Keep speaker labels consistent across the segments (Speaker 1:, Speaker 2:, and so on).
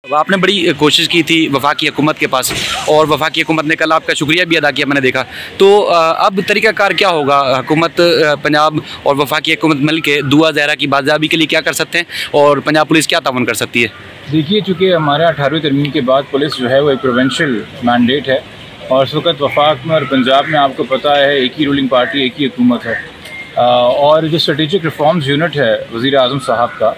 Speaker 1: अब आपने बड़ी कोशिश की थी वफाकी हुकूमत के पास और वफाकी हुकूमत ने कल आपका शुक्रिया भी अदा किया, मैंने देखा। तो अब तरीक़ाकार क्या होगा? हुकूमत पंजाब और वफाकी हुकूमत मिल के दुआ ज़हरा की बाज़ाबी के लिए क्या कर सकते हैं और पंजाब पुलिस क्या ताउन कर सकती है?
Speaker 2: देखिए, चूँकि हमारे 18वीं तरमीम के बाद पुलिस जो है वो एक प्रोविंशियल मैंडेट है और इस वक्त वफाक में और पंजाब में आपको पता है एक ही रूलिंग पार्टी, एक ही हुकूमत है। और जो स्ट्रेटेजिक रिफॉर्म्स यूनिट है वज़ीर आज़म साहब का,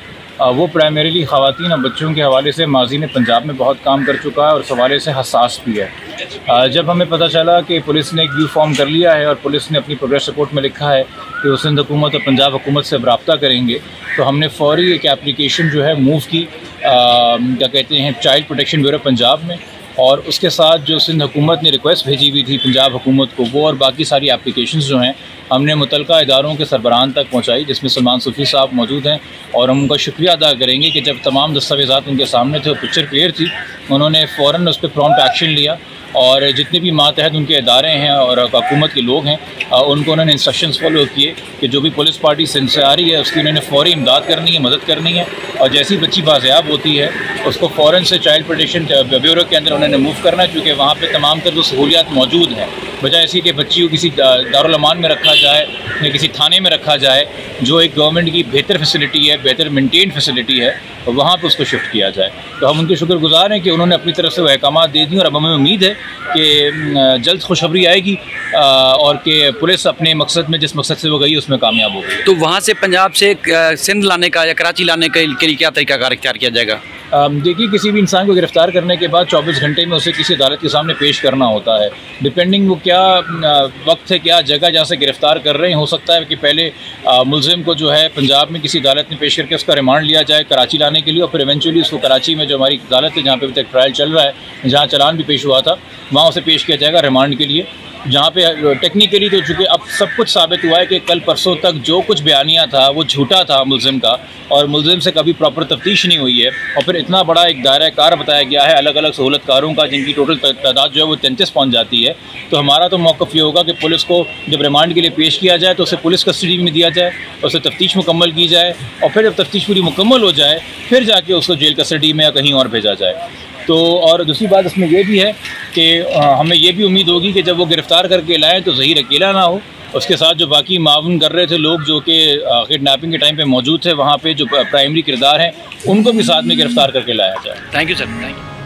Speaker 2: वो प्राइमरीली ख़वातीन और बच्चों के हवाले से माजी में पंजाब में बहुत काम कर चुका है और इस हवाले से हसास भी है। जब हमें पता चला कि पुलिस ने एक व्यू फॉर्म कर लिया है और पुलिस ने अपनी प्रोग्रेस रिपोर्ट में लिखा है कि वो सिंध हुकूमत और पंजाब हुकूमत से रब्ता करेंगे, तो हमने फ़ौरी एक एप्लीकेशन जो है मूव की क्या कहते हैं चाइल्ड प्रोटेक्शन ब्यूरो पंजाब में, और उसके साथ जो सिंध हुकूमत ने रिक्वेस्ट भेजी हुई थी पंजाब हुकूमत को, वो और बाकी सारी एप्लीकेशंस जो हैं हमने मुतलका इदारों के सरबराहान तक पहुंचाई, जिसमें सलमान सूफ़ी साहब मौजूद हैं। और हम उनका शुक्रिया अदा करेंगे कि जब तमाम दस्तावेज़ात उनके सामने थे और पिक्चर क्लियर थी, उन्होंने फ़ौरन उस पर प्रॉम्प्ट एक्शन लिया और जितने भी मातहत उनके इदारे हैं और हुकूमत के लोग हैं उनको उन्होंने इंस्ट्रक्शंस फॉलो किए कि जो भी पुलिस पार्टी सिंध से आ रही है उसकी उन्होंने फ़ौरी इमदाद करनी है, मदद करनी है, और जैसी बच्ची बाज़याब होती है उसको फ़ौरन से चाइल्ड प्रोटेक्शन ब्यूरो के अंदर उन्होंने मूव करना है, क्योंकि वहाँ पर तमाम तर जो सहूलियात मौजूद हैं, बजाय ऐसी कि बच्ची को किसी दारुल अमान में रखा जाए या किसी थाने में रखा जाए जो एक गवर्नमेंट की बेहतर फैसिलिटी है, बेहतर मेंटेन फैसिलिटी है, और वहाँ पे उसको शिफ्ट किया जाए। तो हम उनके शुक्रगुज़ार हैं कि उन्होंने अपनी तरफ से वह अहकामात दे दी और अब हमें उम्मीद है कि जल्द खुशखबरी आएगी और कि पुलिस अपने मकसद में जिस मकसद से वो गई उसमें कामयाब होगी।
Speaker 1: तो वहाँ से पंजाब से सिंध लाने का या कराची लाने के लिए क्या तरीक़ाकार इख्तियार किया जाएगा?
Speaker 2: देखिए, किसी भी इंसान को गिरफ़्तार करने के बाद 24 घंटे में उसे किसी अदालत के सामने पेश करना होता है। डिपेंडिंग वो क्या वक्त है, क्या जगह जहाँ से गिरफ़्तार कर रहे हैं, हो सकता है कि पहले मुलज़िम को जो है पंजाब में किसी अदालत में पेश करके उसका रिमांड लिया जाए कराची लाने के लिए, और फिर इवेंचुअली उसको कराची में जो हमारी अदालत है जहाँ पे अभी तक ट्रायल चल रहा है, जहाँ चालान भी पेश हुआ था, वहाँ उसे पेश किया जाएगा रिमांड के लिए। जहाँ पे टेक्निकली तो चूँकि अब सब कुछ साबित हुआ है कि कल परसों तक जो कुछ बयानिया था वो झूठा था मुलज़िम का, और मुलज़िम से कभी प्रॉपर तफ्तीश नहीं हुई है, और फिर इतना बड़ा एक दायरा कार बताया गया है अलग अलग सहूलतकारों का जिनकी टोटल तादाद जो है वो 33 पहुँच जाती है। तो हमारा तो मौक़िफ़ ये होगा कि पुलिस को जब रिमांड के लिए पेश किया जाए तो उसे पुलिस कस्टडी में दिया जाए, उसे तफ्तीश मुकम्मल की जाए, और फिर जब तफ्तीश पूरी मुकम्मल हो जाए फिर जाके उसको जेल कस्टडी में या कहीं और भेजा जाए। तो और दूसरी बात इसमें यह भी है कि हमें ये भी उम्मीद होगी कि जब वो गिरफ़्तार करके लाएँ तो ज़हीर अकेला ना हो, उसके साथ जो बाकी मावन कर रहे थे लोग जो कि किडनैपिंग के टाइम पे मौजूद थे, वहाँ पे जो प्राइमरी किरदार हैं उनको भी साथ में गिरफ़्तार करके लाया जाए।
Speaker 1: Thank you sir, thank you.